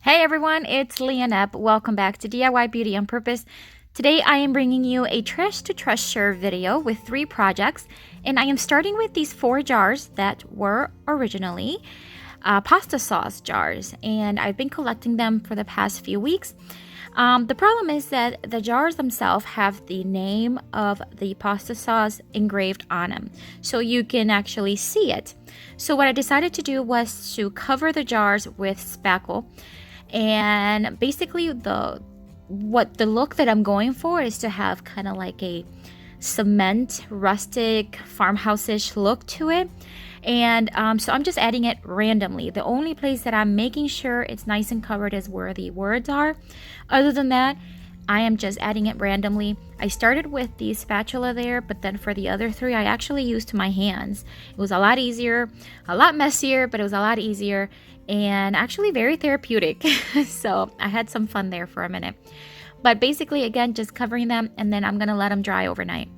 Hey everyone, it's Leonette. Welcome back to DIY Beauty on Purpose. Today I am bringing you a trash to treasure video with 3 projects, and I am starting with these 4 jars that were originally pasta sauce jars, and I've been collecting them for the past few weeks. The problem is that the jars themselves have the name of the pasta sauce engraved on them, so you can actually see it. So what I decided to do was to cover the jars with spackle. And basically the look that I'm going for is to have kind of like a cement rustic farmhouse-ish look to it. And so I'm just adding it randomly. The only place that I'm making sure it's nice and covered is where the words are. Other than that, I am just adding it randomly. I started with the spatula there, but then for the other 3 I actually used my hands. It was a lot easier, a lot messier, but it was a lot easier and actually very therapeutic. So I had some fun there for a minute. But basically, again, just covering them, and then I'm gonna let them dry overnight.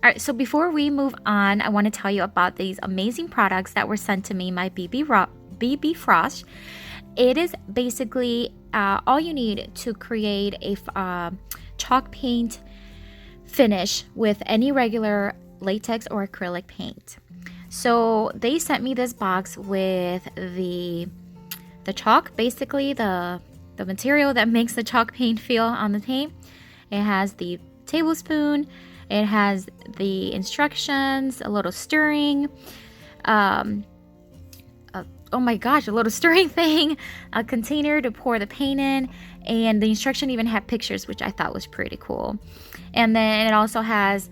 All right, so before we move on, I want to tell you about these amazing products that were sent to me, my BB Frost. It is basically all you need to create a chalk paint finish with any regular latex or acrylic paint. So they sent me this box with the chalk, basically the material that makes the chalk paint feel on the paint. It has the tablespoon, it has the instructions, a little stirring, oh my gosh, a little stirring thing, a container to pour the paint in, and the instruction even had pictures, which I thought was pretty cool. And then it also has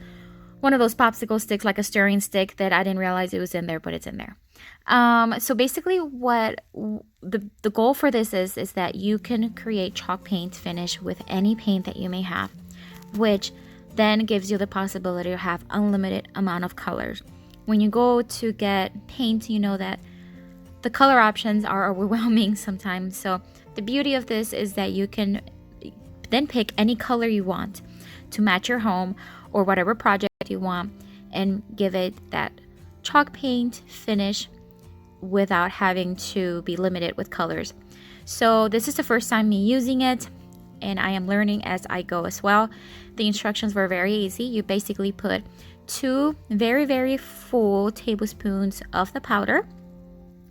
one of those popsicle sticks, like a stirring stick, that I didn't realize it was in there, but it's in there. So basically what the goal for this is that you can create chalk paint finish with any paint that you may have, which then gives you the possibility to have unlimited amount of colors. When you go to get paint, you know that the color options are overwhelming sometimes. So the beauty of this is that you can then pick any color you want to match your home or whatever project you want and give it that chalk paint finish without having to be limited with colors. So this is the first time me using it, and I am learning as I go as well. The instructions were very easy. You basically put 2 very, very full tablespoons of the powder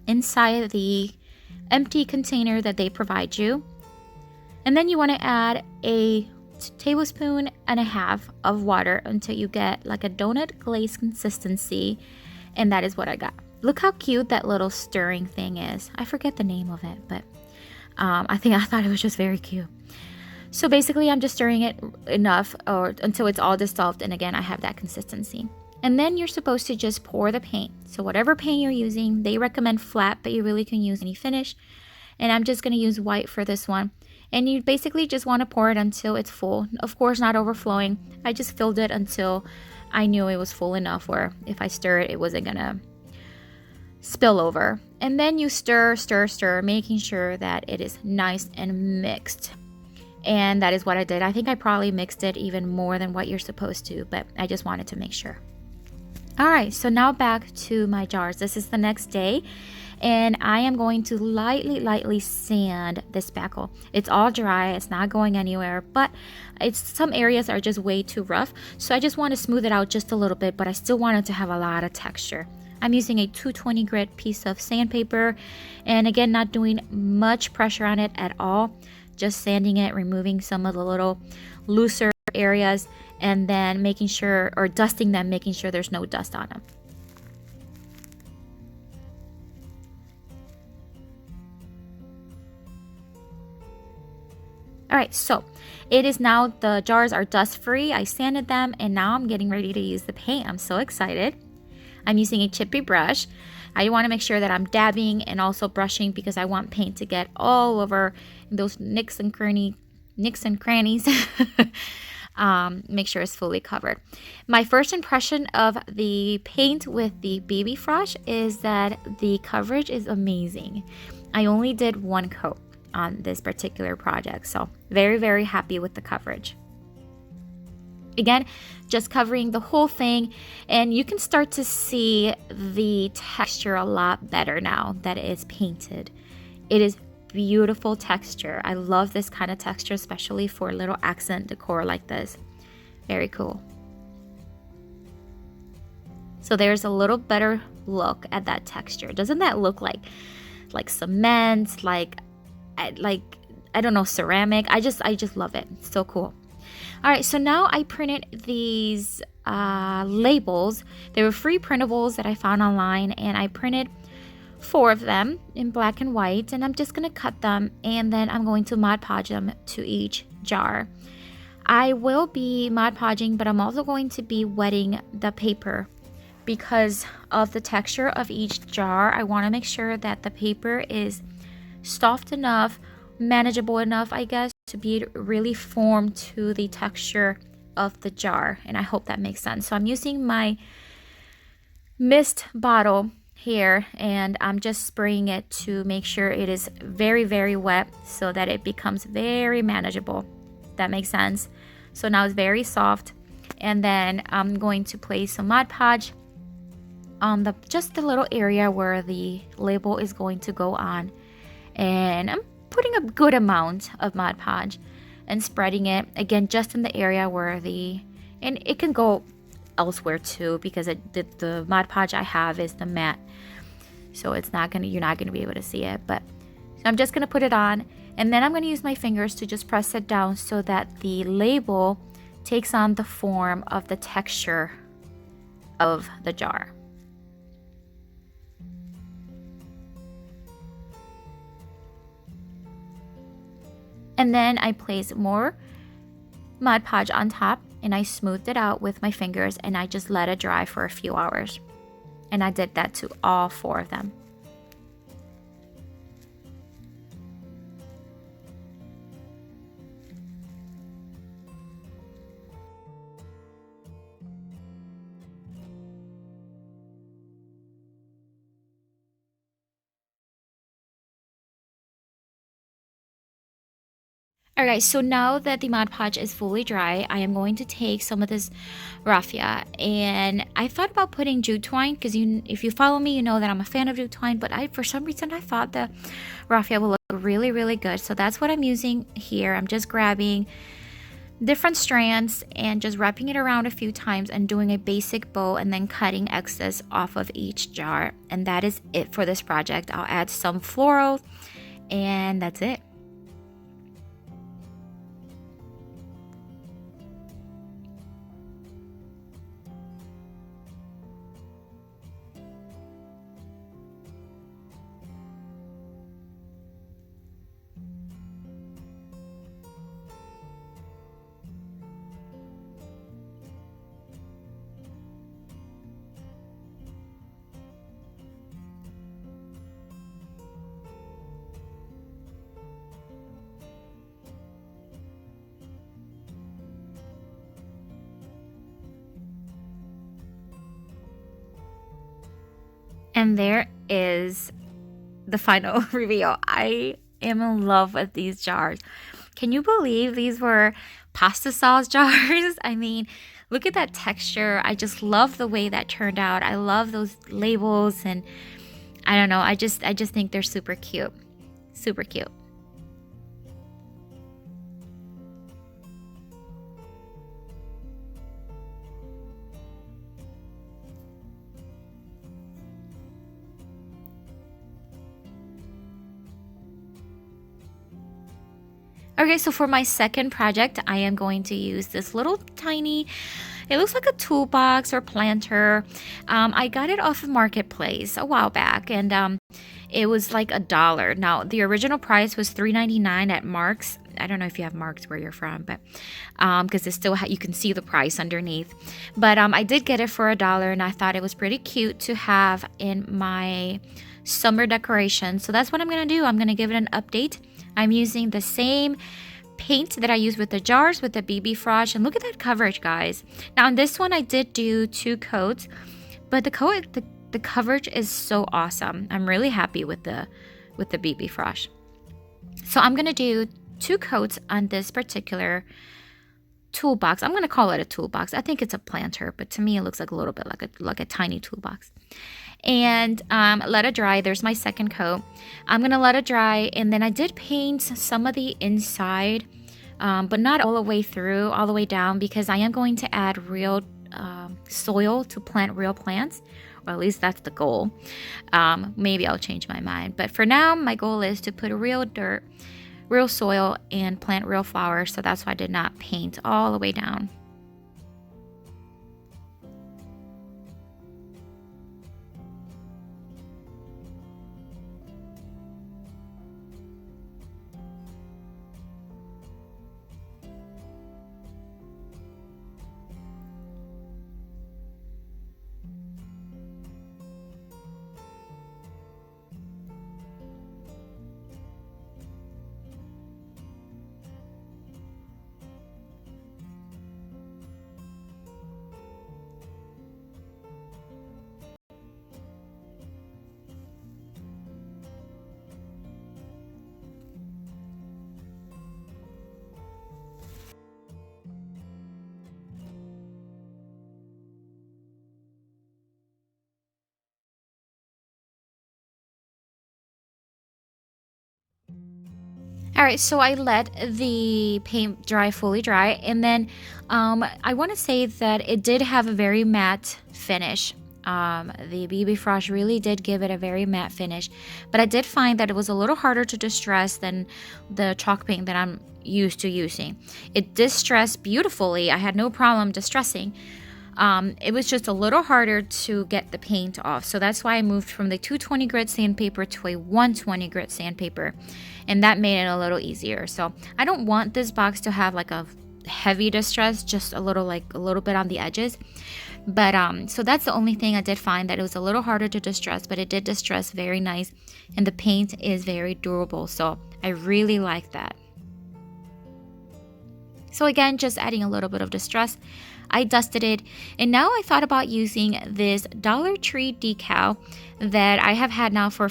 inside the empty container that they provide you. And then you want to add a tablespoon and a half of water until you get like a donut glaze consistency. And that is what I got. Look how cute that little stirring thing is. I forget the name of it, but I thought it was just very cute. So basically I'm just stirring it enough or until it's all dissolved, and again I have that consistency. And then you're supposed to just pour the paint. So whatever paint you're using, they recommend flat, but you really can use any finish. And I'm just going to use white for this one. And you basically just want to pour it until it's full. Of course, not overflowing. I just filled it until I knew it was full enough where if I stir it, it wasn't going to spill over. And then you stir, making sure that it is nice and mixed. And that is what I did. I think I probably mixed it even more than what you're supposed to, but I just wanted to make sure. All right, so now back to my jars. This is the next day, and I am going to lightly sand this spackle. It's all dry, it's not going anywhere, but some areas are just way too rough. So I just want to smooth it out just a little bit, but I still want it to have a lot of texture. I'm using a 220 grit piece of sandpaper, and again, not doing much pressure on it at all. Just sanding it, removing some of the little looser areas, and then making sure, or dusting them, making sure there's no dust on them. All right, so it is now, the jars are dust free. I sanded them and now I'm getting ready to use the paint. I'm so excited. I'm using a chippy brush. I want to make sure that I'm dabbing and also brushing because I want paint to get all over those nicks and crannies. Make sure it's fully covered. My first impression of the paint with the BB Frosh is that the coverage is amazing. I only did one coat on this particular project, so very, very happy with the coverage. Again, just covering the whole thing, and you can start to see the texture a lot better now that it is painted. It is beautiful texture. I love this kind of texture, especially for little accent decor like this. Very cool. So there's a little better look at that texture. Doesn't that look like cement, like I don't know, ceramic? I just love it. It's so cool. All right, so now I printed these labels. They were free printables that I found online, and I printed 4 of them in black and white, and I'm just gonna cut them and then I'm going to Mod Podge them to each jar. I will be Mod Podging, but I'm also going to be wetting the paper because of the texture of each jar. I want to make sure that the paper is soft enough, manageable enough, I guess, to be really formed to the texture of the jar, and I hope that makes sense. So I'm using my mist bottle here and I'm just spraying it to make sure it is very, very wet so that it becomes very manageable. That makes sense. So now it's very soft, and then I'm going to place some Mod Podge on just the little area where the label is going to go on, and I'm putting a good amount of Mod Podge and spreading it again just in the area where and it can go elsewhere too because the Mod Podge I have is the matte, so you're not gonna be able to see it. But so I'm just gonna put it on, and then I'm gonna use my fingers to just press it down so that the label takes on the form of the texture of the jar. And then I place more Mod Podge on top and I smoothed it out with my fingers and I just let it dry for a few hours. And I did that to all 4 of them. Alright, so now that the Mod Podge is fully dry, I am going to take some of this raffia, and I thought about putting jute twine because if you follow me, you know that I'm a fan of jute twine, but for some reason I thought the raffia would look really, really good. So that's what I'm using here. I'm just grabbing different strands and just wrapping it around a few times and doing a basic bow and then cutting excess off of each jar. And that is it for this project. I'll add some floral and that's it. And there is the final reveal. I am in love with these jars. Can you believe these were pasta sauce jars? I mean, look at that texture. I just love the way that turned out. I love those labels, and I don't know. I just think they're super cute. Super cute. Okay, so for my second project, I am going to use this little tiny, it looks like a toolbox or planter. I got it off of Marketplace a while back, and it was like $1. Now, the original price was $3.99 at Mark's, I don't know if you have marked where you're from, but because it's still you can see the price underneath. But I did get it for $1, and I thought it was pretty cute to have in my summer decoration. So that's what I'm gonna do. I'm gonna give it an update. I'm using the same paint that I use with the jars with the BB Frost, and look at that coverage, guys. Now on this one I did do 2 coats, but the coverage is so awesome. I'm really happy with the BB Frost. So I'm gonna do 2 coats on this particular toolbox. I'm gonna call it a toolbox. I think it's a planter, but to me it looks like a little bit like a tiny toolbox. And let it dry. There's my second coat. I'm gonna let it dry, and then I did paint some of the inside, but not all the way through, all the way down, because I am going to add real soil to plant real plants, or at least that's the goal. Maybe I'll change my mind, but for now my goal is to put real dirt, real soil, and plant real flowers. So that's why I did not paint all the way down. All right, so I let the paint dry, fully dry, and then I want to say that it did have a very matte finish. The BB Frost really did give it a very matte finish, but I did find that it was a little harder to distress than the chalk paint that I'm used to using. It distressed beautifully. I had no problem distressing. It was just a little harder to get the paint off. So that's why I moved from the 220 grit sandpaper to a 120 grit sandpaper. And that made it a little easier. So I don't want this box to have like a heavy distress, just a little bit on the edges. But so that's the only thing I did find, that it was a little harder to distress, but it did distress very nice. And the paint is very durable. So I really like that. So again, just adding a little bit of distress. I dusted it, and now I thought about using this Dollar Tree decal that I have had now for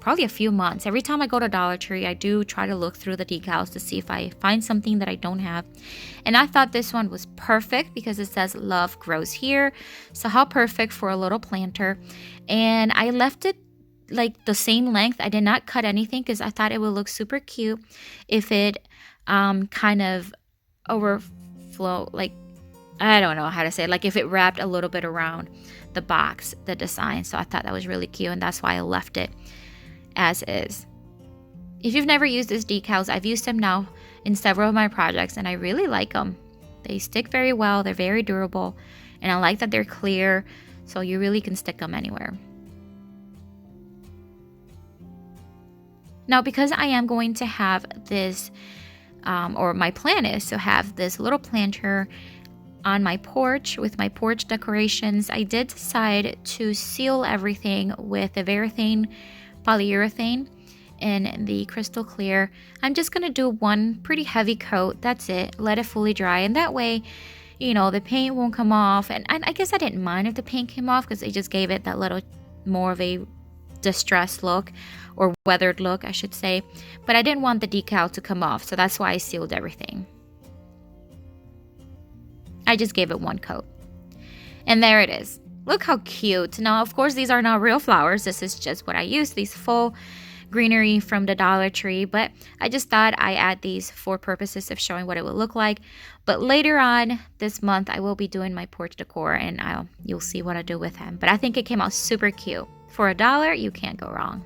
probably a few months. Every time I go to Dollar Tree, I do try to look through the decals to see if I find something that I don't have. And I thought this one was perfect because it says love grows here. So how perfect for a little planter. And I left it like the same length. I did not cut anything because I thought it would look super cute if it kind of overflow, like, I don't know how to say it, like if it wrapped a little bit around the box, the design. So I thought that was really cute, and that's why I left it as is. If you've never used these decals, I've used them now in several of my projects, and I really like them. They stick very well, they're very durable, and I like that they're clear, so you really can stick them anywhere. Now, because I am going to have this, or my plan is to have this little planter on my porch with my porch decorations, I did decide to seal everything with a Varathane polyurethane in the crystal clear. I'm just going to do one pretty heavy coat. That's it. Let it fully dry. And that way, you know, the paint won't come off. And I guess I didn't mind if the paint came off because it just gave it that little more of a distressed look, or weathered look, I should say. But I didn't want the decal to come off. So that's why I sealed everything. I just gave it one coat. And there it is. Look how cute. Now, of course, these are not real flowers. This is just what I use, these full greenery from the Dollar Tree. But I just thought I add these for purposes of showing what it would look like. But later on this month, I will be doing my porch decor, and you'll see what I do with them. But I think it came out super cute. For $1, you can't go wrong.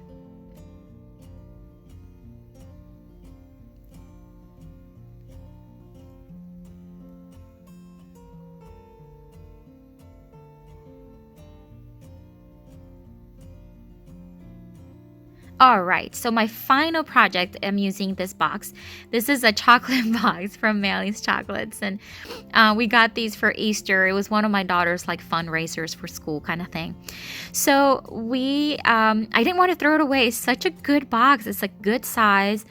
All right, so my final project, I'm using this box. This is a chocolate box from Mally's Chocolates, and we got these for Easter. It was one of my daughter's like fundraisers for school kind of thing. So I didn't want to throw it away. It's such a good box. It's a good size.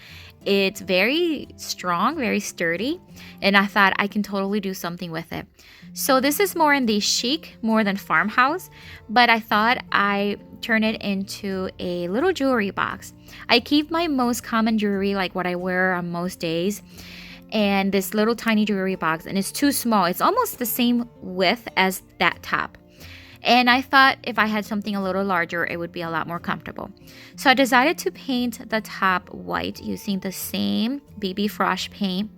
It's very strong, very sturdy, and I thought I can totally do something with it. So this is more in the chic, more than farmhouse, but I thought I turn it into a little jewelry box. I keep my most common jewelry, like what I wear on most days, and this little tiny jewelry box, and it's too small. It's almost the same width as that top. And I thought if I had something a little larger, it would be a lot more comfortable. So I decided to paint the top white using the same BB Frost paint.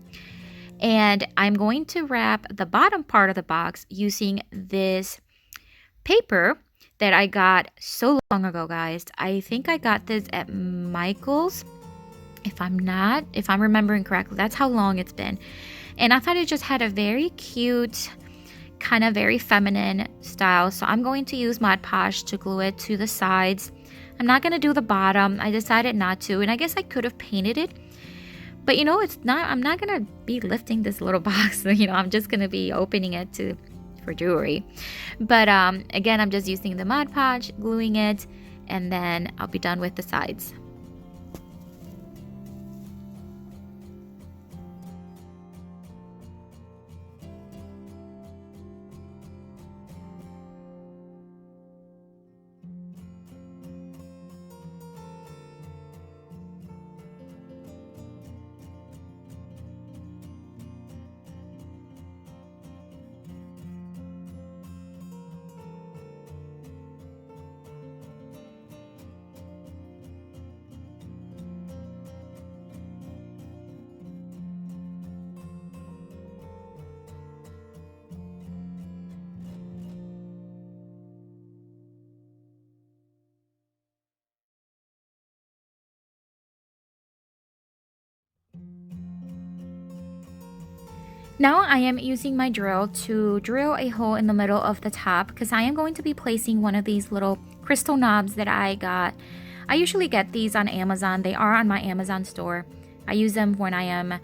And I'm going to wrap the bottom part of the box using this paper that I got so long ago, guys. I think I got this at Michael's. If I'm remembering correctly, that's how long it's been. And I thought it just had a very cute, kind of very feminine style. So I'm going to use Mod Podge to glue it to the sides. I'm not going to do the bottom. I decided not to. And I guess I could have painted it. But I'm not going to be lifting this little box. I'm just going to be opening it for jewelry. But again, I'm just using the Mod Podge, gluing it, and then I'll be done with the sides. Now I am using my drill to drill a hole in the middle of the top because I am going to be placing one of these little crystal knobs that I got. I usually get these on Amazon. They are on my Amazon store. I use them when I am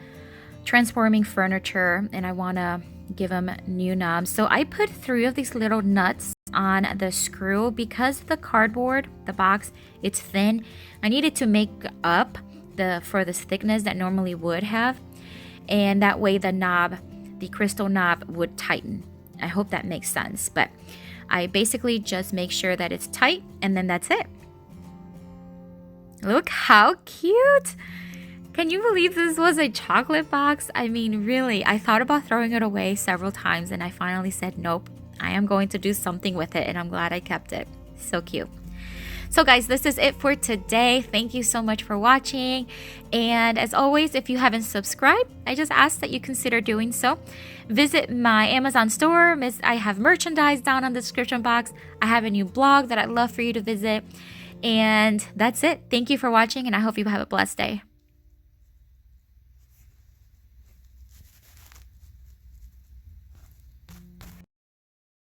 transforming furniture and I want to give them new knobs. So I put 3 of these little nuts on the screw because the cardboard, the box, it's thin. I needed to make up for this thickness that normally would have. And that way the crystal knob would tighten. I hope that makes sense. But I basically just make sure that it's tight and then that's it. Look how cute! Can you believe this was a chocolate box? I mean, really, I thought about throwing it away several times and I finally said, nope, I am going to do something with it and I'm glad I kept it. So cute. So guys, this is it for today. Thank you so much for watching. And as always, if you haven't subscribed, I just ask that you consider doing so. Visit my Amazon store. I have merchandise down in the description box. I have a new blog that I'd love for you to visit. And that's it. Thank you for watching and I hope you have a blessed day.